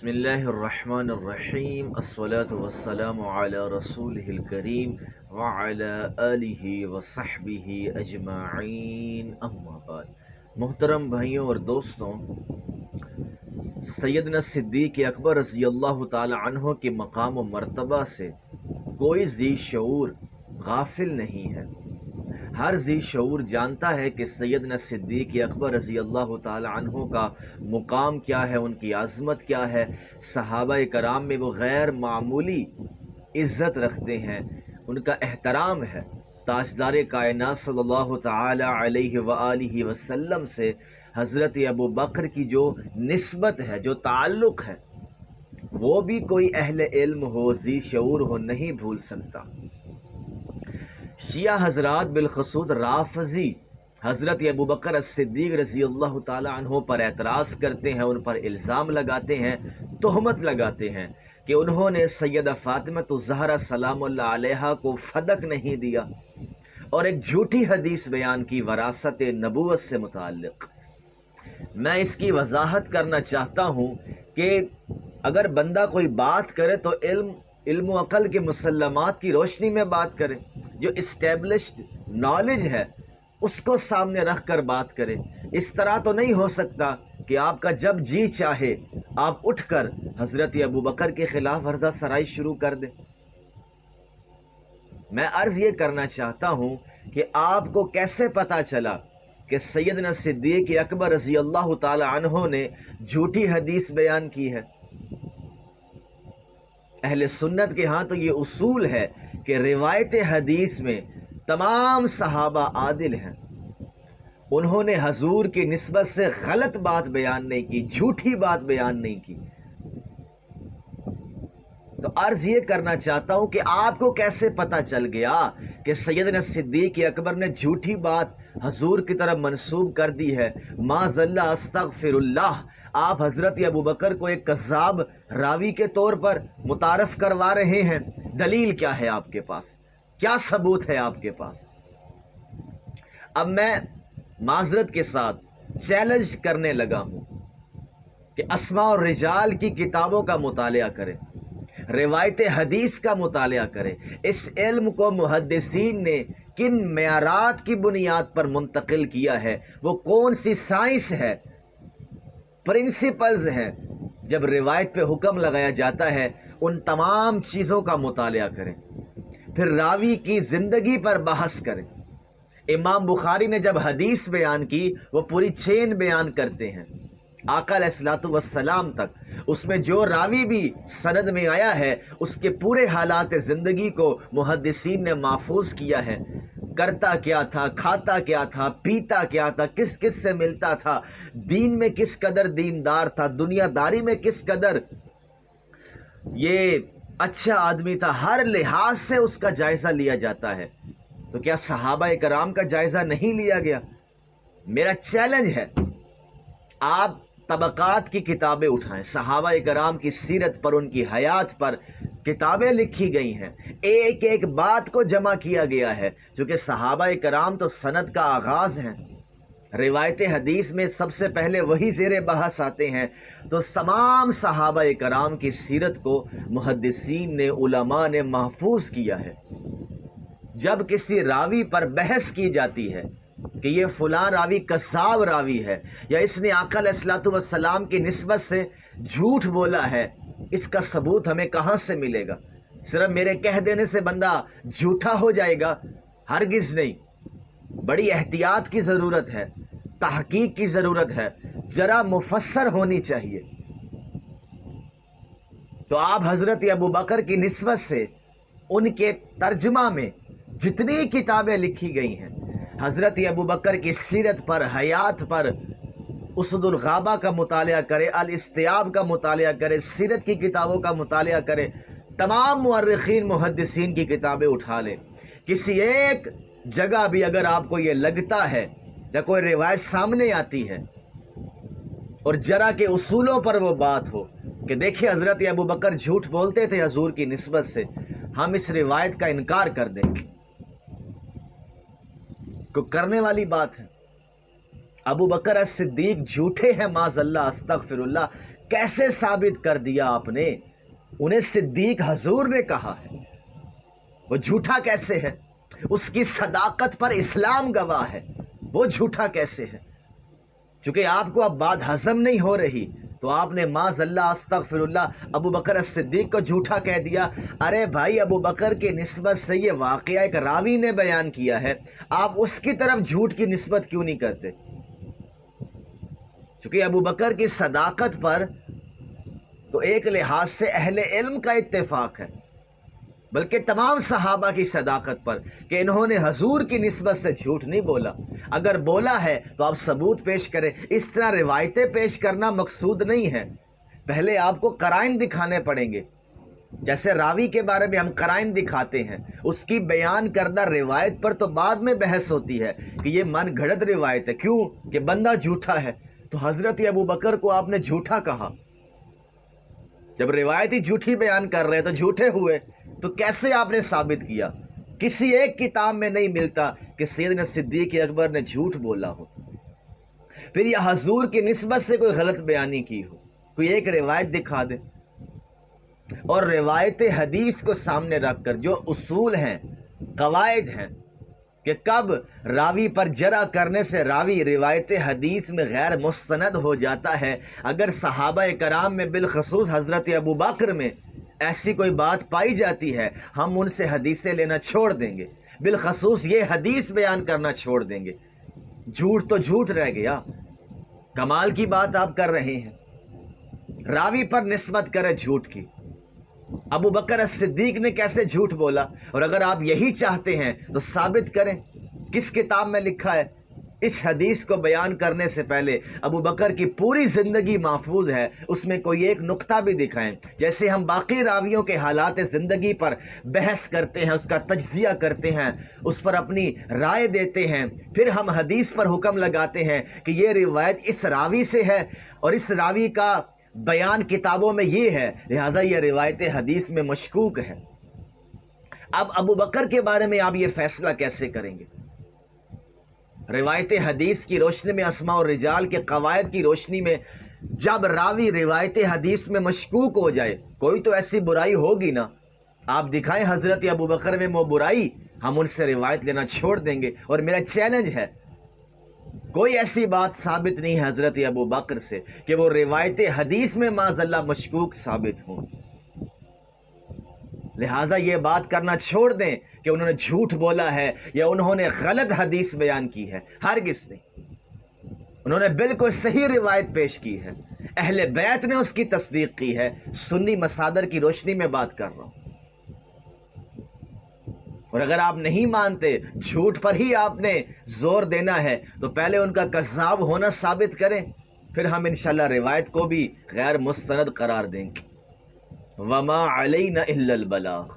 बिस्मिल्लाहिर्रहमानिर्रहीम अस्सलातु वस्सलामु अला रसूलिहिल करीम व अला आलिहि व सहबिहि अजमाइन अम्मा बाद। मोहतरम भाइयों और दोस्तों, सैयदना सिद्दीक़ अकबर रज़ी अल्लाह ताला अन्हो के मकाम व मर्तबा से कोई ज़ी शऊर गाफिल नहीं है। हर ज़ी शऊर जानता है कि सैयदना सिद्दीक़ अकबर रज़ी अल्लाह ताला अन्हो का मुकाम क्या है, उनकी आज़मत क्या है। सहाबा कराम में वो गैर मामूली इज़्ज़त रखते हैं, उनका एहतराम है। ताजदार कायनात सल्लल्लाहु ताला अलैहि व आलिहि वसल्लम से हज़रत अबू बकर की जो निस्बत है, जो ताल्लुक़ है, वो भी कोई अहले इल्म हो, ज़ी शऊर हो, नहीं भूल सकता। शिया हजरात बिलखसूस राफजी हज़रत अबू बकर as-सिद्दीक़ रज़ी अल्लाह ताला अन्हो पर एतराज़ करते हैं, उन पर इल्ज़ाम लगाते हैं, तोहमत लगाते हैं कि उन्होंने सैयदा फ़ातिमा ज़हरा सलामुल्लाह अलैहा को फ़दक नहीं दिया और एक झूठी हदीस बयान की वरासत नबूवत से मुताल्लिक़। मैं इसकी वजाहत करना चाहता हूँ कि अगर बंदा कोई बात करे तो इल्म अक़ल के मुसल्लमात की रोशनी में बात करे, जो इस्टेब्लिश्ड नॉलेज है उसको सामने रख कर बात करे। इस तरह तो नहीं हो सकता कि आपका जब जी चाहे आप उठकर हज़रत अबू बकर के ख़िलाफ़ वर्ज़ा सराई शुरू कर दें। मैं अर्ज़ ये करना चाहता हूँ कि आपको कैसे पता चला कि सैयदना सिद्दीक़ अकबर रज़ी अल्लाह ताला अन्हो ने झूठी हदीस बयान की है। अहले सुन्नत के यहाँ तो ये उसूल है कि रिवायत हदीस में तमाम सहाबा आदिल हैं, उन्होंने हजूर की निस्बत से गलत बात बयान नहीं की, झूठी बात बयान नहीं की। तो अर्ज ये करना चाहता हूं कि आपको कैसे पता चल गया कि सैयदना सिद्दीक़ अकबर ने झूठी बात हजूर की तरफ मंसूब कर दी है। माज़ल्ला अस्तग़फिरुल्लाह, आप हज़रत अबू बकर को एक कज़्ज़ाब रावी के तौर पर मुतारफ़ करवा रहे हैं। दलील क्या है आपके पास, क्या सबूत है आपके पास? अब मैं माज़रत के साथ चैलेंज करने लगा हूं कि अस्मा और रिजाल की किताबों का मुतालिया करें, रिवायत हदीस का मुतालिया करें। इस इल्म को मुहद्दिसीन ने किन मेयारात की बुनियाद पर मुंतकिल किया है, वो कौन सी साइंस है, प्रिंसिपल्स हैं। जब रिवायत पे हुक्म लगाया जाता है, उन तमाम चीज़ों का मुतालिया करें, फिर रावी की ज़िंदगी पर बहस करें। इमाम बुखारी ने जब हदीस बयान की, वो पूरी चेन बयान करते हैं आका अलैहिस्सलातु वस्सलाम तक। उसमें जो रावी भी सनद में आया है, उसके पूरे हालात ज़िंदगी को मुहद्दिसीन ने महफूज किया है। करता क्या था, खाता क्या था, पीता क्या था, किस किस से मिलता था, दीन में किस कदर दीनदार था, दुनियादारी में किस कदर ये अच्छा आदमी था, हर लिहाज से उसका जायज़ा लिया जाता है। तो क्या सहाबा कराम का जायज़ा नहीं लिया गया? मेरा चैलेंज है, आप तबक़ात की किताबें उठाएं, सहाबा कराम की सीरत पर, उनकी हयात पर किताबें लिखी गई हैं, एक एक बात को जमा किया गया है। क्योंकि सहाबा कराम तो सनद का आगाज़ हैं, रिवायत हदीस में सबसे पहले वही ज़ेरे बहस आते हैं। तो तमाम सहाबा कराम की सीरत को मुहद्दिसीन ने, उलमा ने महफूज किया है। जब किसी रावी पर बहस की जाती है कि ये फ़लाँ रावी कज़्ज़ाब रावी है, या इसने आका अलैहिस्सलातु वस्सलाम की निस्बत से झूठ बोला है, इसका सबूत हमें कहाँ से मिलेगा? सिर्फ मेरे कह देने से बंदा झूठा हो जाएगा? हरगिज़ नहीं। बड़ी एहतियात की ज़रूरत है, तहकीक की ज़रूरत है, ज़रा मुफस्सर होनी चाहिए। तो आप हज़रत अबू बकर की निस्बत से उनके तर्जमा में जितनी किताबें लिखी गई हैं, हज़रत अबू बकर की सीरत पर, हयात पर, उसदुल गाबा का मुतालिया करे, अल इस्तियाब का मुतालिया करे, सीरत की किताबों का मुतालिया करे, तमाम मुअर्रिखीन मुहद्दिसीन की किताबें उठा लें। किसी एक जगह भी अगर आपको ये लगता है या कोई रिवायत सामने आती है और जरा के उसूलों पर वो बात हो कि देखिए हज़रत अबू बकर झूठ बोलते थे हजूर की निस्बत से, हम इस रिवायत का इनकार कर दें, को करने वाली बात है। अबू बकर सिद्दीक झूठे हैं, माज़ल्ला अस्तग़फिरुल्लाह, कैसे साबित कर दिया आपने? उन्हें सिद्दीक हजूर ने कहा है, वो झूठा कैसे है? उसकी सदाकत पर इस्लाम गवाह है, वो झूठा कैसे है? चूंकि आपको अब बात हजम नहीं हो रही तो आपने माज़ल्ला अस्तगफिरुल्लाह अबू बकर as-सिद्दीक को झूठा कह दिया। अरे भाई, अबू बकर की निस्बत से ये वाक़या एक रावी ने बयान किया है, आप उसकी तरफ झूठ की निस्बत क्यों नहीं करते? चूंकि अबू बकर की सदाकत पर तो एक लिहाज से अहले इल्म का इत्तेफाक है, बल्कि तमाम सहाबा की सदाकत पर कि इन्होंने हजूर की निस्बत से झूठ नहीं बोला। अगर बोला है तो आप सबूत पेश करें। इस तरह रिवायतें पेश करना मकसूद नहीं है, पहले आपको कराइन दिखाने पड़ेंगे। जैसे रावी के बारे में हम कराइन दिखाते हैं, उसकी बयान करदा रिवायत पर तो बाद में बहस होती है कि ये मन घड़त रिवायत है, क्यों कि बंदा झूठा है। तो हजरत अबू बकर को आपने झूठा कहा, जब रिवायत ही झूठी बयान कर रहे हैं तो झूठे हुए। तो कैसे आपने साबित किया? किसी एक किताब में नहीं मिलता कि सैयदना सिद्दीक अकबर ने झूठ बोला हो, फिर यह हजूर की निस्बत से कोई गलत बयानी की हो। कोई एक रिवायत दिखा दे। और रिवायत हदीस को सामने रखकर जो उसूल हैं, कवायद हैं कि कब रावी पर जरा करने से रावी रिवायत हदीस में गैर मुस्तनद हो जाता है। अगर सहाबा कराम में बिलखसूस हज़रत अबू बकर में ऐसी कोई बात पाई जाती है, हम उनसे हदीसें लेना छोड़ देंगे, बिलखसूस ये हदीस बयान करना छोड़ देंगे। झूठ तो झूठ रह गया। कमाल की बात आप कर रहे हैं, रावी पर निस्बत करे झूठ की। अबू बकर सिद्दीक ने कैसे झूठ बोला? और अगर आप यही चाहते हैं तो साबित करें, किस किताब में लिखा है? इस हदीस को बयान करने से पहले अबू बकर की पूरी ज़िंदगी महफूज है, उसमें कोई एक नुक्ता भी दिखाएं। जैसे हम बाकी रावियों के हालात ज़िंदगी पर बहस करते हैं, उसका तज्ज़िया करते हैं, उस पर अपनी राय देते हैं, फिर हम हदीस पर हुक्म लगाते हैं कि ये रिवायत इस रावी से है और इस रावी का बयान किताबों में ये है, लिहाजा ये रिवायत हदीस में मशकूक है। अब अबू बकर के बारे में आप ये फैसला कैसे करेंगे? रिवायत हदीस की रोशनी में, अस्मा और रिजाल के कवायद की रोशनी में, जब रावी रिवायत हदीस में मशकूक हो जाए, कोई तो ऐसी बुराई होगी ना। आप दिखाएं हजरत अबू बकर में वो बुराई, हम उनसे रिवायत लेना छोड़ देंगे। और मेरा चैलेंज है, कोई ऐसी बात साबित नहीं है हजरत अबू बकर से कि वो रिवायत हदीस में माज़ल्ला मशकूक साबित हो। लिहाजा ये बात करना छोड़ दें कि उन्होंने झूठ बोला है या उन्होंने गलत हदीस बयान की है। हरगिज़ नहीं, उन्होंने बिल्कुल सही रिवायत पेश की है, अहले बैत ने उसकी तस्दीक की है। सुन्नी मसादर की रोशनी में बात कर रहा हूं। और अगर आप नहीं मानते, झूठ पर ही आपने जोर देना है, तो पहले उनका कज़्ज़ाब होना साबित करें, फिर हम इंशाल्लाह रिवायत को भी गैर मुस्तनद करार देंगे। वमा अलैना इल्लल बलाग।